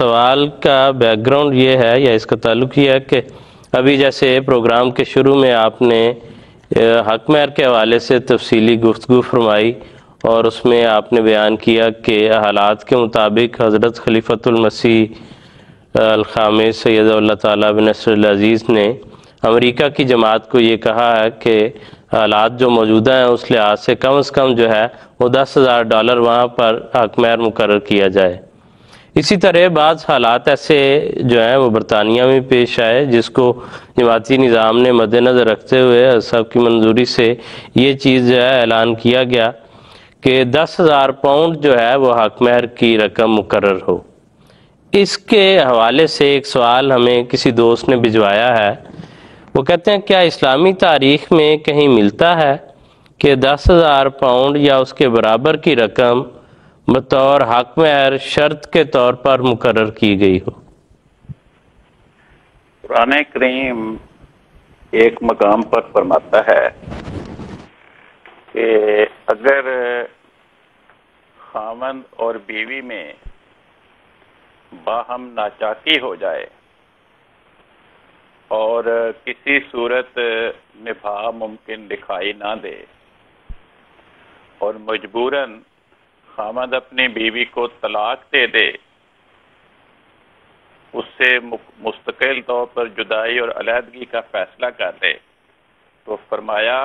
سوال کا back ground یہ ہے یا اس کا تعلق یہ ہے کہ ابھی جیسے پروگرام کے شروع میں آپ نے حق مہر کے حوالے سے تفصیلی گفتگو فرمائی اور اس میں آپ نے بیان کیا کہ حالات کے مطابق حضرت خلیفۃ المسیح الخامس سید اللہ تعالیٰ بن نصر العزیز نے امریکہ کی جماعت کو یہ کہا ہے کہ حالات جو موجودہ ہیں اس لحاظ سے کم از کم جو ہے وہ $10,000 وہاں پر حق مہر مقرر کیا جائے۔ اسی طرح بعض حالات ایسے جو ہیں وہ برطانیہ میں پیش آئے جس کو جماعتی نظام نے مد نظر رکھتے ہوئے سب کی منظوری سے یہ چیز جو ہے اعلان کیا گیا کہ £10,000 جو ہے وہ حق مہر کی رقم مقرر ہو۔ اس کے حوالے سے ایک سوال ہمیں کسی دوست نے بھجوایا ہے، وہ کہتے ہیں کیا اسلامی تاریخ میں کہیں ملتا ہے کہ £10,000 یا اس کے برابر کی رقم بطور حق مہر شرط کے طور پر مقرر کی گئی ہو؟ قرآن کریم ایک مقام پر فرماتا ہے کہ اگر خاوند اور بیوی میں باہم ناچاکی ہو جائے اور کسی صورت نبھا ممکن دکھائی نہ دے اور مجبوراً خاوند اپنی بیوی کو طلاق دے دے، اس سے مستقل طور پر جدائی اور علیحدگی کا فیصلہ کر دے، تو فرمایا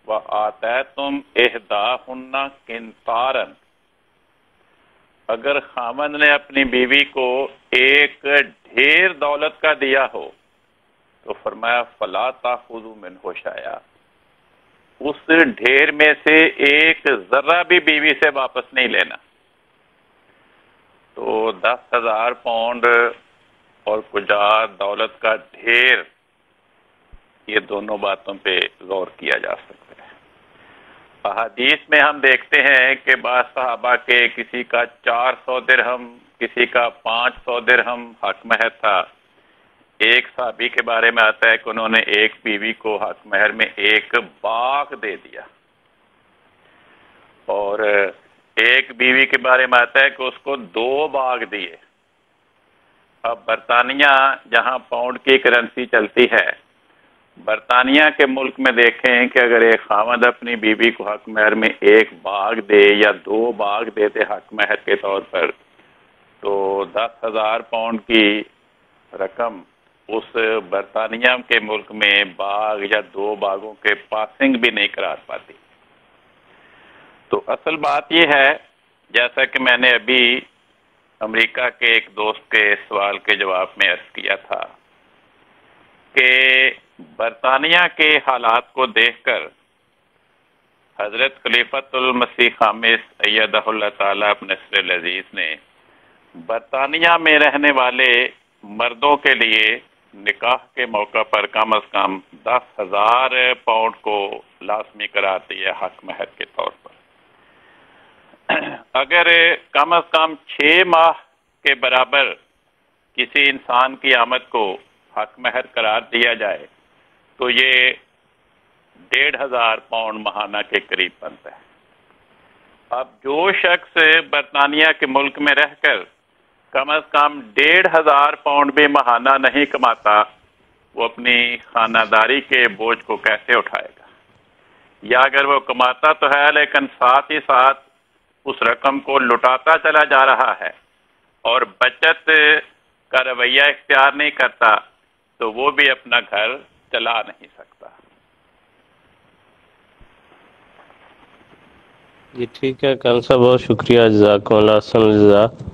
وَآتَیتُمْ إِحْدَاهُنَّ قِنطَارًا، اگر خاوند نے اپنی بیوی کو ایک ڈھیر دولت کا دیا ہو تو فرمایا فَلَا تَأْخُذُوا مِنْهُ شَيْئًا، اس ڈھیر میں سے ایک ذرہ بھی بیوی سے واپس نہیں لینا۔ تو £10,000 اور کجا دولت کا ڈھیر، یہ دونوں باتوں پہ غور کیا جا سکتا ہے۔ احادیث میں ہم دیکھتے ہیں کہ بعض صحابہ کے کسی کا 400 درہم، کسی کا 500 درہم حق مہر تھا۔ ایک صحابی کے بارے میں آتا ہے کہ انہوں نے ایک بیوی کو حق مہر میں ایک باغ دے دیا، اور ایک بیوی کے بارے میں آتا ہے کہ اس کو 2 باغ دیے۔ اب برطانیہ جہاں پاؤنڈ کی کرنسی چلتی ہے، برطانیہ کے ملک میں دیکھیں کہ اگر ایک خاوند اپنی بیوی کو حق مہر میں ایک باغ دے یا 2 باغ دے دے حق مہر کے طور پر، تو £10,000 کی رقم اس برطانیہ کے ملک میں باغ یا 2 باغوں کے پاسنگ بھی نہیں قرار پاتی۔ تو اصل بات یہ ہے، جیسا کہ میں نے ابھی امریکہ کے ایک دوست کے سوال کے جواب میں عرض کیا تھا کہ برطانیہ کے حالات کو دیکھ کر حضرت خلیفۃ المسیح خامس ایدہ اللہ تعالیٰ بن نصر العزیز نے برطانیہ میں رہنے والے مردوں کے لیے نکاح کے موقع پر کم از کم £10,000 کو لازمی قرار دیا حق مہر کے طور پر۔ اگر کم از کم 6 ماہ کے برابر کسی انسان کی آمد کو حق مہر قرار دیا جائے تو یہ £1,500 ماہانہ کے قریب بنتا ہے۔ اب جو شخص برطانیہ کے ملک میں رہ کر کم از کم £1,500 بھی ماہانہ نہیں کماتا، وہ اپنی خانہ داری کے بوجھ کو کیسے اٹھائے گا؟ یا اگر وہ کماتا تو ہے لیکن ساتھ ہی ساتھ اس رقم کو لٹاتا چلا جا رہا ہے اور بچت کا رویہ اختیار نہیں کرتا، تو وہ بھی اپنا گھر چلا نہیں سکتا۔ جی ٹھیک ہے کان صاحب، بہت شکریہ، جزاکم اللہ خیر۔